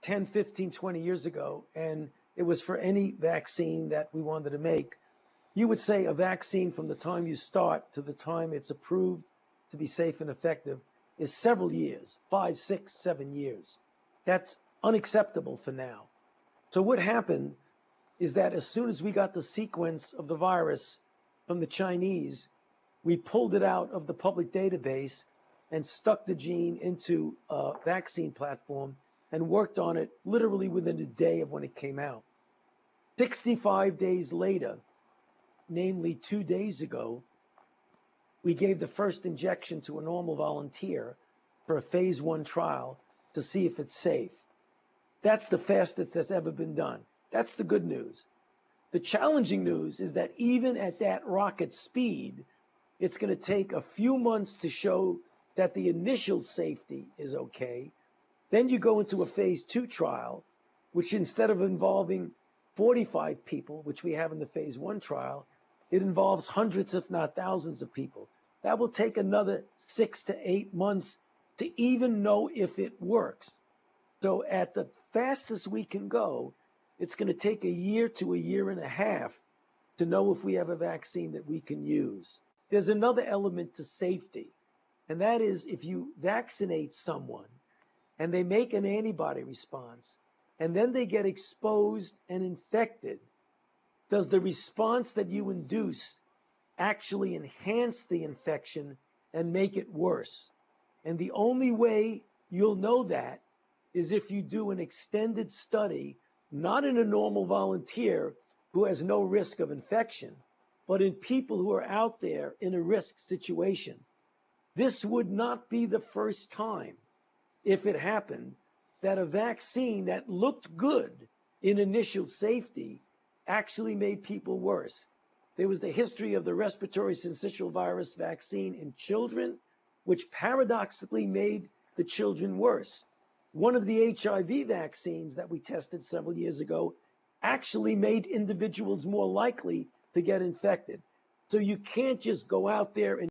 10, 15, 20 years ago, and it was for any vaccine that we wanted to make, you would say a vaccine from the time you start to the time it's approved to be safe and effective is several years, 5, 6, 7 years. That's unacceptable for now. So what happened is that as soon as we got the sequence of the virus from the Chinese, we pulled it out of the public database and stuck the gene into a vaccine platform and worked on it literally within a day of when it came out. 65 days later, namely 2 days ago, we gave the first injection to a normal volunteer for a phase 1 trial to see if it's safe. That's the fastest that's ever been done. That's the good news. The challenging news is that even at that rocket speed, it's going to take a few months to show that the initial safety is okay. Then you go into a phase 2 trial, which instead of involving 45 people, which we have in the phase 1 trial, it involves hundreds, if not thousands of people. That will take another 6 to 8 months to even know if it works. So at the fastest we can go, it's going to take a year to a year and a half to know if we have a vaccine that we can use. There's another element to safety, and that is if you vaccinate someone and they make an antibody response and then they get exposed and infected, does the response that you induce actually enhance the infection and make it worse? And the only way you'll know that is if you do an extended study, not in a normal volunteer who has no risk of infection, but in people who are out there in a risk situation. This would not be the first time, if it happened, that a vaccine that looked good in initial safety actually made people worse. There was the history of the respiratory syncytial virus vaccine in children, which paradoxically made the children worse. One of the HIV vaccines that we tested several years ago actually made individuals more likely to get infected. So you can't just go out there and